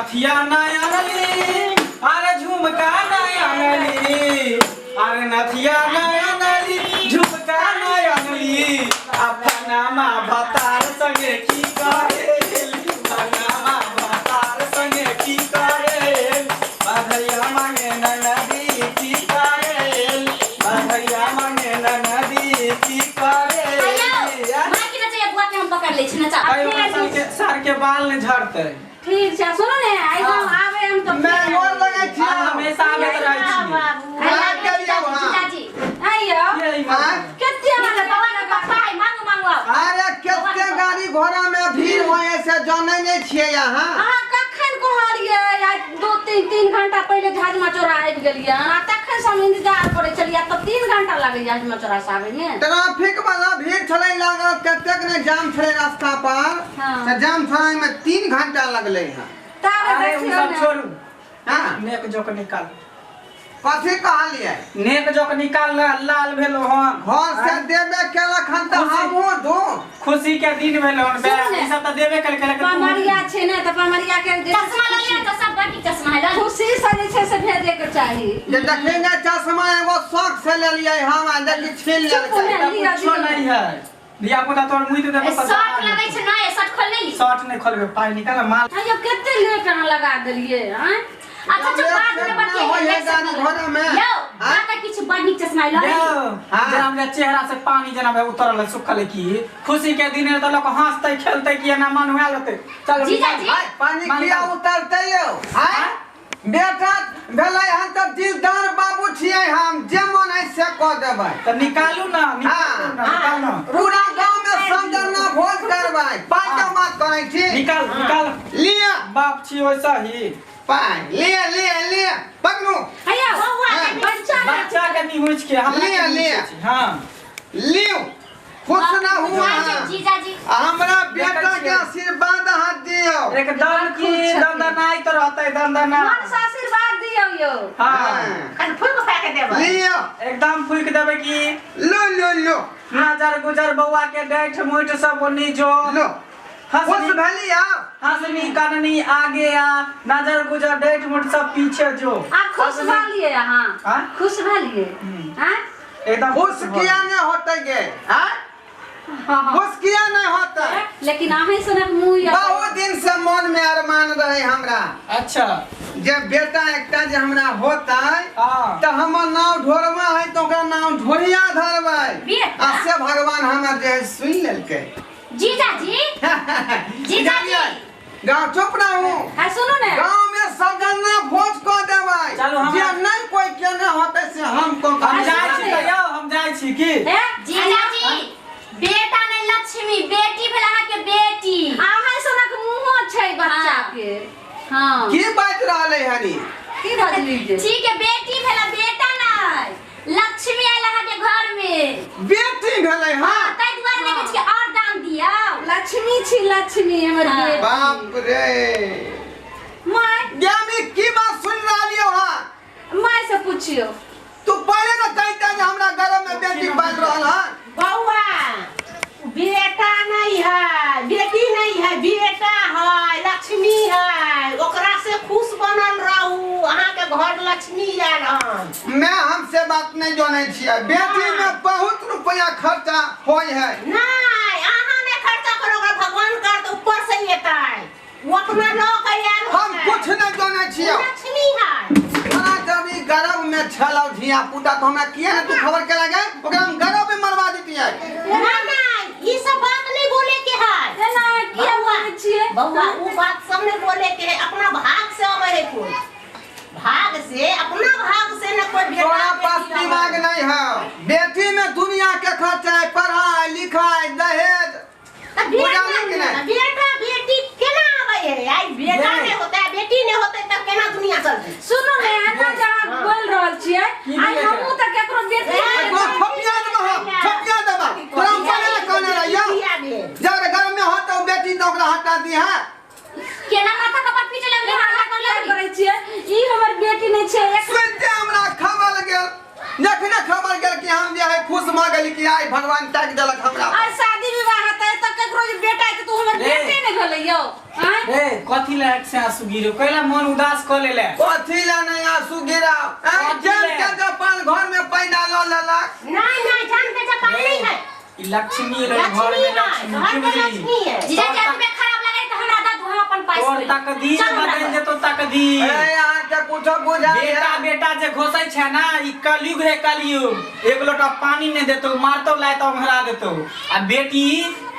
नथिया नया नली अरे झुमका नया नली अरे नथिया नया नली झुमका नया नली अपनामा भतार संगे की करे अपनामा भतार संगे की करे बधैया मांगे ननदी की करे बधैया मांगे ननदी की करे मां की नचे बुआ के हम पकड़ ले छी नचा सर के बाल ने झड़ते ठीक छै सुनो ने आई हम आवे हम तो मैं मोर लगे छी हमेशा आवे त रहै छी बात करिया वहां चाची आइयो केते वाला बाबा का पाई मांगो मांगो अरे केते गाड़ी घोड़ा में भीड़ होए से जाने नहीं छिए यहां हां कखन कहलिए आज 2-3 घंटा पहले झाजमा चोरा आबि गेलिए आ तखन से हम इंतजार करे छलिए तो 3 घंटा लागे झाजमा चोरा से आवे में ट्रैफिक वाला भीड़ छले लागल कतेक ने जाम छले रास्ता पर से जाम छले में 3 घंटा लगले हां अरे उ सब छोड़ू हां नेक जोक निकाल कथि कहलिए नेक जोक निकाल लाल भेलो हां घर से देबे केला खन त हमहु दो खुशी के दिन भेलो हन ई सब त देबे कल के पमरिया छै ने त पमरिया के चश्मा ल लिया त सब बाकी चश्मा है खुशी से जे छै से भेजे के चाही ये देखेंगे चश्मा एगो शौक से ले लिए हम देखि छीन ले कुछो नहीं है दिया पुता तोर मुई तो देखो शर्ट लगे छै ना ये शर्ट खोल नहीं शर्ट नहीं खोलबे पाई निकाल माल अयो केते लेट लगा देलिए हैं अच्छा जो बाद में बतिए होए गाड़ी घोड़ा में लो बात किछ बड़ी चश्मा लो जरा हमरा चेहरा से पानी जना भाई उतरल सुखल की खुशी के दिन त लोग हंसते खेलते कि ना मन हुआ लते चल जीजा जी पानी किया उतरते यो हैं बेटा भेलै हम त दिलदार बाबू छियै हम जे मन है से क देबै त निकालू ना निकाल ना पूरा गांव में समझना भोज करबै पाई के बात करै छी निकाल लिया बाप छी वैसा ही पाई ले पकड़ू हैया बच्चा के निहुच के हम ले हां लियो खुश ना हुआ जीजा जी हमरा बेटा के आशीर्वाद हाथ दियो एकदम की दंदनाई तो रहते दंदना मन से आशीर्वाद दियो यो हां कन फूल को के देबो लियो एकदम फूक देबे की लो नजर गुजर बौआ के डेठ मुठ सब ओनी जो लो खुश हंसनी भलिया हंसनी कननी आगे आ नजर गुजर डेठ मुठ सब पीछे जो आप खुश भलिए हां हां खुश भलिए हां एकदम खुश किया नहीं होते गे हां खुश किया नहीं होता लेकिन आहे सनक मुंह बहुत दिन से मन में अरमान रहे हमरा अच्छा जब बेटा एकटा जे हमरा होता हां त हमर नाम ढोरवा है तो ओकरा नाम ढोरिया धरबै आ से भगवान हमर जे सुन लेलकै जीजा जी गांव चुप रहू हां सुनो ने गांव में सब जना भोज क देबै चलो हम जे नहीं कोई केने होते से हम को हम जाय छी यौ हम जाय छी की जीजा जी बेटा ने लक्ष्मी बेटी भेला के बेटी आहा सनक मुंह छै बच्चा के हां की बात रहले हनी की बजली जे ठीक है बेटी भेला बेटा नहीं लक्ष्मी आला के घर में बेटी भेलै हां तै दुआरे ने किछ के और दाम दिया लक्ष्मी छी लक्ष्मी हमर बेटी बाप रे माय ज्ञानी की बात सुन रहलियो हां माय से पूछियो तू पहले न कहता जे हमरा घर में बेटी पाल रहल हां बौआ बेटा नहीं है बेटी नहीं है बेटा है लक्ष्मी है ओकरा से खुश बनल रहू अहाँ के घर लक्ष्मी आयल हन मैं हमसे बात नहीं जाने छियै बेटी में बहुत रुपया खर्चा होय है नहीं अहाँ ने खर्चा करो ओकरा भगवान कर तो ऊपर से एतै वो अपना लोग आयल हम कुछ नहीं जाने छियै लक्ष्मी है हमरा जब ई गर्भ में छलौ धिया पुता तो हमरा किया ने तू खबर के लगे ओकरा हम गर्भ में मरवा देतियै नहीं ये सब बात नहीं बोले के है ना किया बोले छिए बौआ वो बात सब नहीं बोले के है अपना भाग से आवे है कोई भाग से अपना भाग से न कोई बेटा तोरा पास दिमाग नहीं है बेटी में दुनिया के खर्चा है पढ़ाई लिखाई दहेज बेटा बेटी केना आवे है आई बेटा ने होता है बेटी ने होते तब केना दुनिया चलते सुनो ने आना जहां बोल रहल छिए आई हमहु त केकरो बेटी छपिया देबा तोरा पहले कहने रहियो जब घर में हो तो बेटी तो ओकरा हटा दी है केना माथा कपट पीछे लगले हाला करे छिए ई हमर बेटी नै छै सुनते हमरा खबर गेल जखने खबर गेल कि हम जे है खुश भ गेली कि आई भगवान ताक देलक हमरा आ शादी विवाह हेतै त केकरो जे बेटा है त तू हमर बेटी नै भेलै यौ हां ए कथी लायक से आंसू गिरो कैला मन उदास क लेले कथी ला नहीं आंसू गिराओ जान के जपान घर में पैदा ल लेलक नहीं जान के जपान नहीं है ई लक्ष्मी रे घर में लक्ष्मी है जीजा जात में खराब लगे त हमरा दा हम अपन पैसा और तकदीर बदल जे तो तकदीर ए यहाँ के कुछ बुझा बेटा जे घोसै छै ना ई कलयुग है कलयुग एक लोटा पानी नहीं देतो मारतो लातो हरा देतो आ बेटी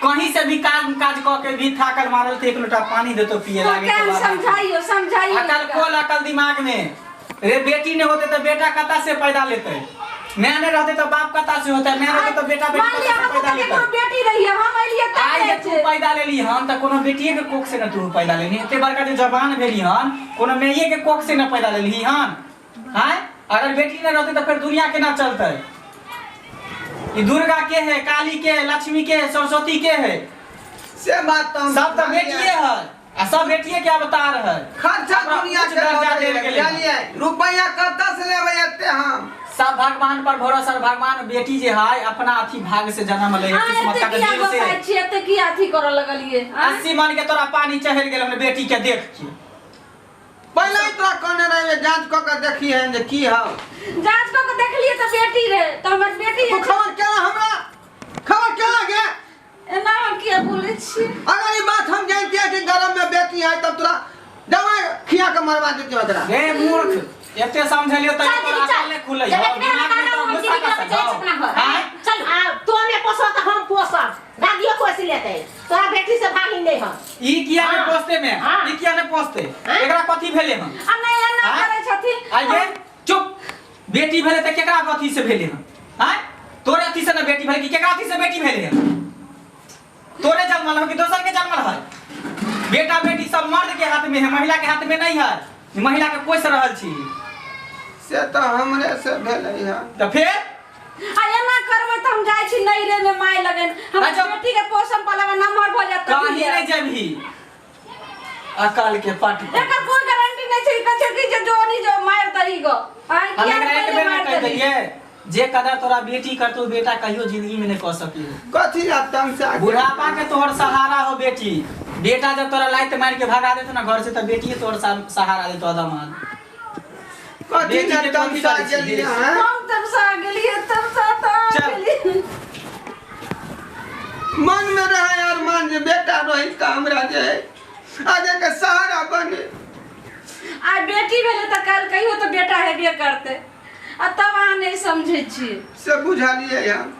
कहीं से भी काज क के भी थाकल मारल थे एक लोटा पानी देतो पिए लागे के बाद समझाइयो अकल दिमाग में रे बेटी ने होते तो बेटा कता से पैदा लेते मैं नहीं रहते तो बाप कता से होता मैं रहते तो बेटा बेटी कता से पैदा लेता बेटी रही है हम अलिए त आज तू पैदा लेली हम त कोनो बेटिए के कोख से न तू पैदा लेनी एते बड़का जो जवान भेली हन कोनो मेये के कोख से न पैदा लेली हन हैं अगर बेटी न रहती तो फिर दुनिया केना चलते ई दुर्गा के है काली के है लक्ष्मी के है सरस्वती के है से बात तो सब तो बेटिए है आ सब बेटिए के अवतार है खर्चा दुनिया के दर्जा देल गेलै चलिए रुपया कत्ता से लेबै एते हम सब भगवान पर भरोसा भगवान बेटी जे है अपना अथी भाग से जन्म ले किस्मत का दिल से एते की अथी कर लगलिए 80 मन के तोरा पानी चढ़ गेल हमने बेटी के देख के पहले ही तोरा कहने रहे जांच क के देखी है जे की है जांच क के देखलिए त बेटी रे त हमर बेटी तू खबर केला हमरा खबर केला गे एना हम किया बोले छी अगर ये बात हम जानते हैं कि गरम में बेटी है तब तोरा दवाई खिया के मरवा देते तोरा रे मूर्ख एते समझलियो त तोरा अकल ने खुलै हो दिमाग में तो गुस्सा का सब हां चल तो ने पोसो त हम पोसब दादियो पोस लेते तोरा बेटी से भागी नहीं हम ई किया ने पोसते में ई किया ने पोसते एकरा कथी भेले हम आ नहीं एना करे छथि आइए चुप बेटी भेले त केकरा कथी से भेले हम हैं तोरे अथी से ना बेटी भेले कि केकरा अथी से बेटी भेले हम तोरे जन्मल हो कि दोसर के जन्मल है बेटा बेटी सब मर्द के हाथ में है महिला के हाथ में नहीं है महिला के कोई से रहल छी से तो हमरे से भेलै है त फिर आ एना करबै त हम जाय छी नहीं रे में माय लगन हम बेटी के पोषण पालवा नंबर भ जात कहीं नहीं जबही अकाल के पाटी एकर कोई गारंटी नहीं छै कछे की जे जोनी जो मार दही गो आई हम किया एकरा एक पहले बेर मार कह दही दिए जे कदर तोरा बेटी करतो बेटा कहियो जिंदगी में नहीं कह सकी कथी आतम से बुढ़ापा के तोहर सहारा हो बेटी बेटा जब तोरा लाइत मार के भगा देतो ना घर से त बेटी तोहर सहारा देतो आदमान कथी आतम से गेलिए हैं हम तब सा गेलिए तब सा चल। गेलिए मन में रहे यार मान जे बेटा रही त हमरा जे आगे के सहारा बने आ बेटी भेले त कल कहियो त बेटा हेबे करते आ तब अहाँ नहीं समझे छी से बुझलिए हम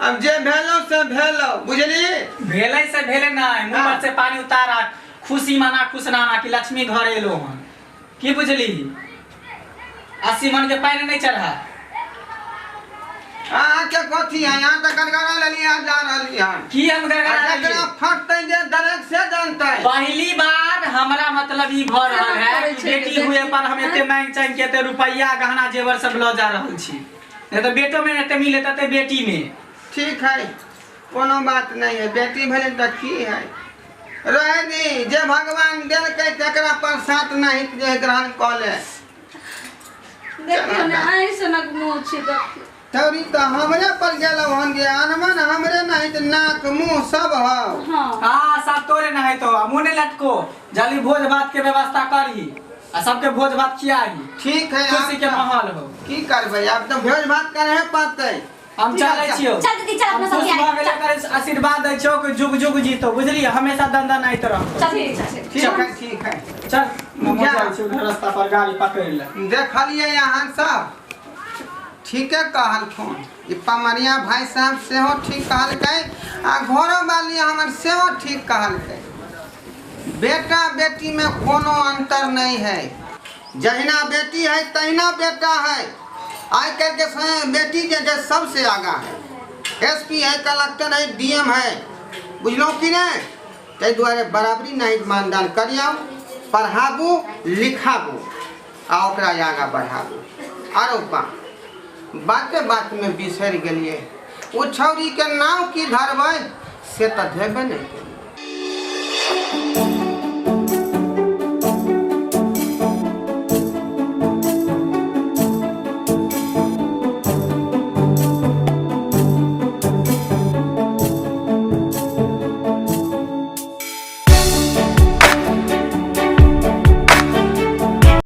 अब जे भेलो से भेलो बुझली भेलै से भेले नहीं मुंह पर से पानी उतारा खुशी मना खुश नाना कि लक्ष्मी घर एलो हन की बुझली 80 मन के पैर नहीं चढ़ा हां के कथी है यहां तक गड़गड़ा लेली आ जा रहली हन की हम गड़गड़ा जकरा फटतै जे डायरेक्ट से जानतै पहली बार हमरा मतलब ई भ रहल है कि बेटी हुए पर हम एते मांग चांग के एते रुपया गहना जेवर सब ल जा रहल छी नहीं तो बेटो में एते मिले त बेटी में ठीक है कोनो बात नहीं है बेटी भेले त की है रह दी जे भगवान देल के तकरा पर साथ नहीं जे ग्रहण क ले देखियो ने ऐसे न मुंह छी देख तौरी तो हमरे पर गेलो हन गे अनमन हमरे नहीं त नाक मुंह सब हो हां हां सब तोरे न है तो मुने लटको जल्दी भोज भात के व्यवस्था करही आ सबके भोज भात खियाही ठीक है खुशी के माहौल हो की करबै अब तो भोज भात करे पड़तै हम चलै छियो चल दीदी चल अपना सब खुश भऽ गेलै आशीर्वाद दै छौ कि जुग जुग जीतो बुझली हमेशा दंदा नहीं तो रहो चल ठीक है चल हम जाइ छी उधर रास्ता पर गाड़ी पकड़ ले देखलिए यहाँ सब ठीके कहलखुन ई पमरिया भाई साहब सेहो ठीक कहलकै आ घरो वाली हमर सेहो ठीक कहलकै बेटा बेटी में कोनो अंतर नहीं है जहिना बेटी है तहिना बेटा है आज कल के समय बेटी जे सबसे आगा है एसपी है कलेक्टर है डीएम है बुझलो कि नहीं ताहि दुआरे बराबरी नहीं मानदान करियौ पढ़ाबू लिखाबू आ ओकरा आगा बढ़ाबू आरो बाते बात में बिसर गेलिए ओ छौरी के नाम की धरबै से तो धेबे नहीं केलिए।